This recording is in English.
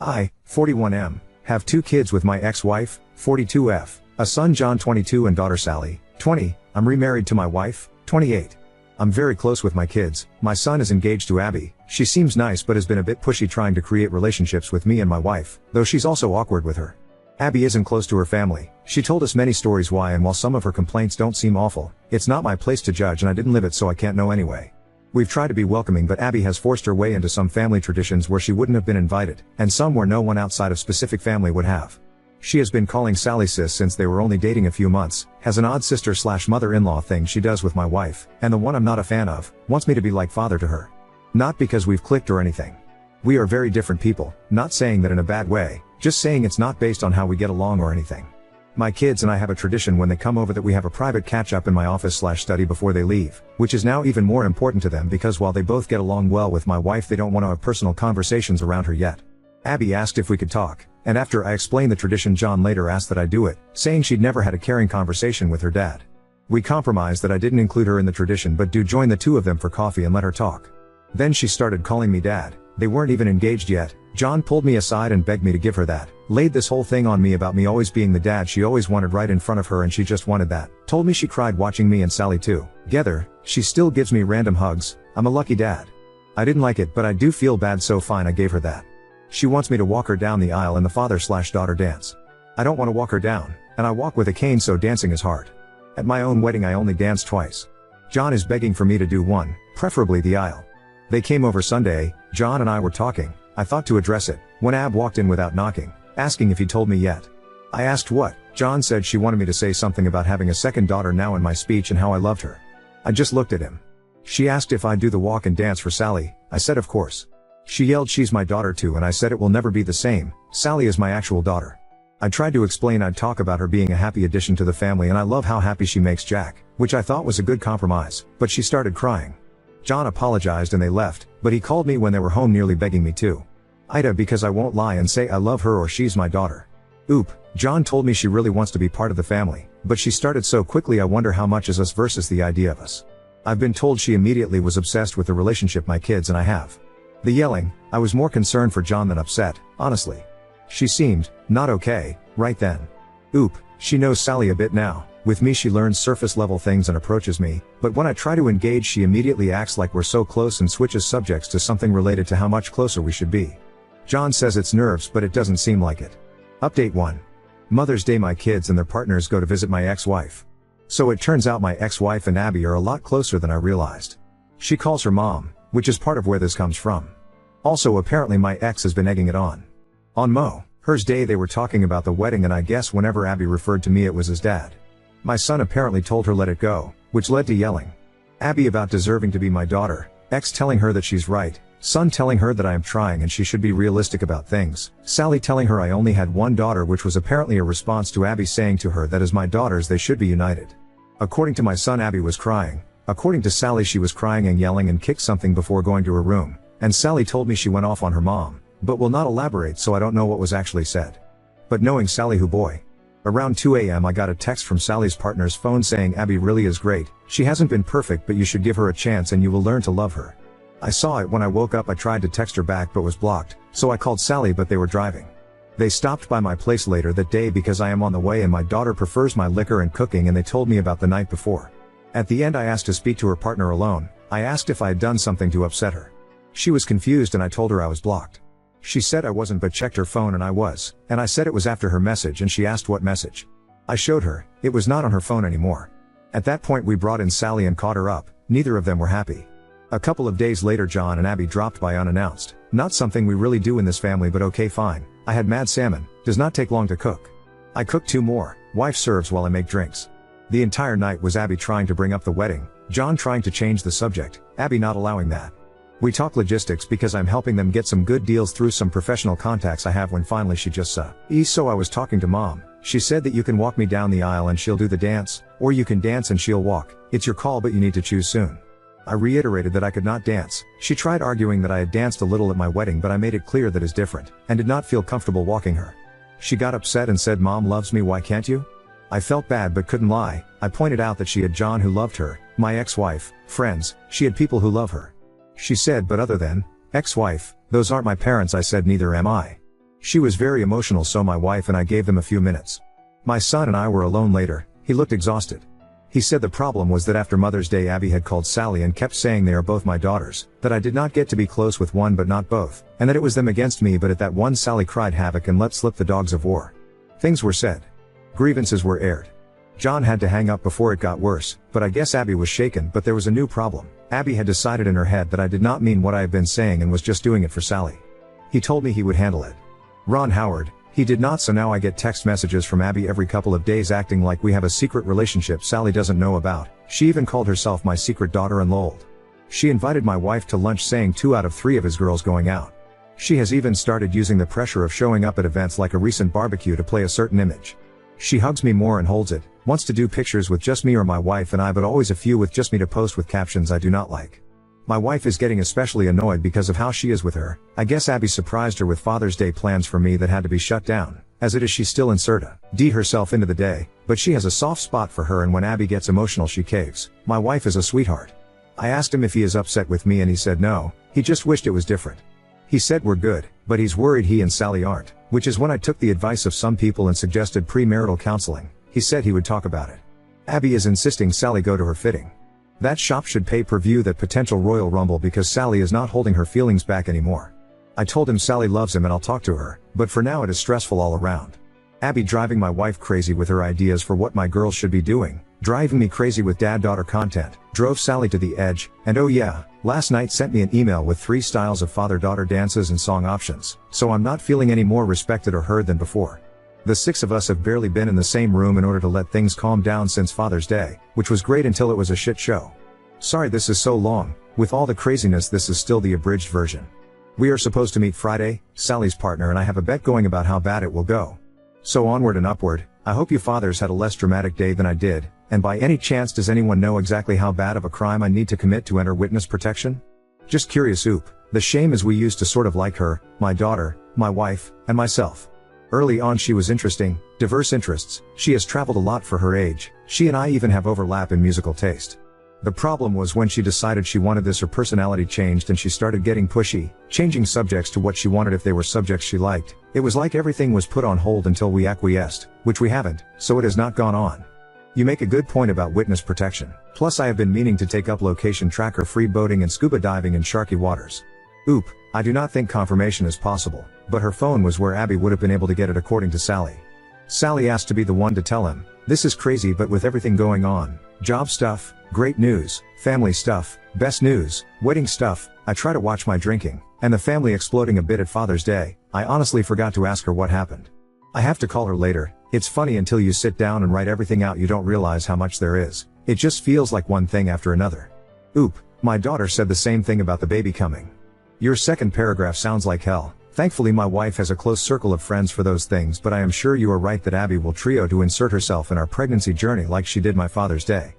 I, 41M, have 2 kids with my ex-wife, 42F, a son John 22 and daughter Sally, 20, I'm remarried to my wife, 28. I'm very close with my kids, my son is engaged to Abby, she seems nice but has been a bit pushy trying to create relationships with me and my wife, though she's also awkward with her. Abby isn't close to her family, she told us many stories why, and while some of her complaints don't seem awful, it's not my place to judge and I didn't live it so I can't know anyway. We've tried to be welcoming but Abby has forced her way into some family traditions where she wouldn't have been invited, and some where no one outside of specific family would have. She has been calling Sally sis since they were only dating a few months, has an odd sister/mother-in-law thing she does with my wife, and the one I'm not a fan of, wants me to be like father to her. Not because we've clicked or anything. We are very different people, not saying that in a bad way, just saying it's not based on how we get along or anything. My kids and I have a tradition when they come over that we have a private catch-up in my office/study before they leave, which is now even more important to them because while they both get along well with my wife they don't want to have personal conversations around her yet. Abby asked if we could talk, and after I explained the tradition John later asked that I do it, saying she'd never had a caring conversation with her dad. We compromised that I didn't include her in the tradition but do join the 2 of them for coffee and let her talk. Then she started calling me dad, they weren't even engaged yet. John pulled me aside and begged me to give her that, laid this whole thing on me about me always being the dad she always wanted right in front of her and she just wanted that, told me she cried watching me and Sally together, she still gives me random hugs, I'm a lucky dad. I didn't like it but I do feel bad so fine I gave her that. She wants me to walk her down the aisle in the father/daughter dance. I don't want to walk her down, and I walk with a cane so dancing is hard. At my own wedding I only danced twice. John is begging for me to do one, preferably the aisle. They came over Sunday, John and I were talking, I thought to address it, when Ab walked in without knocking, asking if he told me yet. I asked what, John said she wanted me to say something about having a second daughter now in my speech and how I loved her. I just looked at him. She asked if I'd do the walk and dance for Sally, I said of course. She yelled she's my daughter too and I said it will never be the same, Sally is my actual daughter. I tried to explain I'd talk about her being a happy addition to the family and I love how happy she makes Jack, which I thought was a good compromise, but she started crying. John apologized and they left, but he called me when they were home nearly begging me to. Ida because I won't lie and say I love her or she's my daughter. Oop, John told me she really wants to be part of the family, but she started so quickly I wonder how much is us versus the idea of us. I've been told she immediately was obsessed with the relationship my kids and I have. The yelling, I was more concerned for John than upset, honestly. She seemed not okay right then. Oop, she knows Sally a bit now. With me she learns surface level things and approaches me, but when I try to engage she immediately acts like we're so close and switches subjects to something related to how much closer we should be. John says it's nerves but it doesn't seem like it. Update 1. Mother's Day my kids and their partners go to visit my ex-wife. So it turns out my ex-wife and Abby are a lot closer than I realized. She calls her mom, which is part of where this comes from. Also apparently my ex has been egging it on. On hers day they were talking about the wedding and I guess whenever Abby referred to me it was as dad. My son apparently told her let it go, which led to yelling. Abby about deserving to be my daughter, ex telling her that she's right, son telling her that I am trying and she should be realistic about things, Sally telling her I only had one daughter which was apparently a response to Abby saying to her that as my daughters they should be united. According to my son Abby was crying, according to Sally she was crying and yelling and kicked something before going to her room, and Sally told me she went off on her mom, but will not elaborate so I don't know what was actually said. But knowing Sally who boy. Around 2 a.m. I got a text from Sally's partner's phone saying Abby really is great, she hasn't been perfect but you should give her a chance and you will learn to love her. I saw it when I woke up. I tried to text her back but was blocked, so I called Sally but they were driving. They stopped by my place later that day because I am on the way and my daughter prefers my liquor and cooking and they told me about the night before. At the end I asked to speak to her partner alone, I asked if I had done something to upset her. She was confused and I told her I was blocked. She said I wasn't but checked her phone and I was, and I said it was after her message and she asked what message. I showed her, it was not on her phone anymore. At that point we brought in Sally and caught her up, neither of them were happy. A couple of days later John and Abby dropped by unannounced, not something we really do in this family but okay fine, I had mad salmon, does not take long to cook. I cooked 2 more, wife serves while I make drinks. The entire night was Abby trying to bring up the wedding, John trying to change the subject, Abby not allowing that. We talk logistics because I'm helping them get some good deals through some professional contacts I have when finally she just so I was talking to mom, she said that you can walk me down the aisle and she'll do the dance, or you can dance and she'll walk, it's your call but you need to choose soon. I reiterated that I could not dance, she tried arguing that I had danced a little at my wedding but I made it clear that is different, and did not feel comfortable walking her. She got upset and said mom loves me why can't you? I felt bad but couldn't lie, I pointed out that she had John who loved her, my ex-wife, friends, she had people who love her. She said but other than, ex-wife, those aren't my parents I said neither am I. She was very emotional, so my wife and I gave them a few minutes. My son and I were alone later. He looked exhausted. He said the problem was that after Mother's Day Abby had called Sally and kept saying they are both my daughters, that I did not get to be close with one but not both, and that it was them against me, but at that one Sally cried havoc and let slip the dogs of war. Things were said. Grievances were aired. John had to hang up before it got worse, but I guess Abby was shaken, but there was a new problem. Abby had decided in her head that I did not mean what I had been saying and was just doing it for Sally. He told me he would handle it. Ron Howard, he did not, so now I get text messages from Abby every couple of days acting like we have a secret relationship Sally doesn't know about. She even called herself my secret daughter and lolled. She invited my wife to lunch saying 2 out of 3 of his girls going out. She has even started using the pressure of showing up at events like a recent barbecue to play a certain image. She hugs me more and holds it, wants to do pictures with just me or my wife and I, but always a few with just me to post with captions I do not like. My wife is getting especially annoyed because of how she is with her. I guess Abby surprised her with Father's Day plans for me that had to be shut down. As it is, she's still inserta D herself into the day, but she has a soft spot for her, and when Abby gets emotional she caves. My wife is a sweetheart. I asked him if he is upset with me and he said no, he just wished it was different. He said we're good, but he's worried he and Sally aren't, which is when I took the advice of some people and suggested premarital counseling. He said he would talk about it. Abby is insisting Sally go to her fitting. That shop should pay per view that potential Royal Rumble because Sally is not holding her feelings back anymore. I told him Sally loves him and I'll talk to her, but for now it is stressful all around. Abby driving my wife crazy with her ideas for what my girls should be doing, driving me crazy with dad-daughter content, drove Sally to the edge, and oh yeah, last night sent me an email with 3 styles of father-daughter dances and song options, so I'm not feeling any more respected or heard than before. The 6 of us have barely been in the same room in order to let things calm down since Father's Day, which was great until it was a shit show. Sorry this is so long, with all the craziness this is still the abridged version. We are supposed to meet Friday, Sally's partner and I have a bet going about how bad it will go. So onward and upward. I hope you fathers had a less dramatic day than I did, and by any chance does anyone know exactly how bad of a crime I need to commit to enter witness protection? Just curious. Oop. The shame is we used to sort of like her, my daughter, my wife, and myself. Early on she was interesting, diverse interests, she has traveled a lot for her age, she and I even have overlap in musical taste. The problem was when she decided she wanted this, her personality changed and she started getting pushy, changing subjects to what she wanted if they were subjects she liked. It was like everything was put on hold until we acquiesced, which we haven't, so it has not gone on. You make a good point about witness protection. Plus I have been meaning to take up location tracker free boating and scuba diving in sharky waters. Oop, I do not think confirmation is possible, but her phone was where Abby would have been able to get it according to Sally. Sally asked to be the one to tell him, this is crazy but with everything going on, job stuff, great news, family stuff, best news, wedding stuff, I try to watch my drinking, and the family exploding a bit at Father's Day, I honestly forgot to ask her what happened. I have to call her later. It's funny until you sit down and write everything out you don't realize how much there is. It just feels like one thing after another. Oop, my daughter said the same thing about the baby coming. Your second paragraph sounds like hell. Thankfully my wife has a close circle of friends for those things, but I am sure you are right that Abby will trio to insert herself in our pregnancy journey like she did my Father's Day.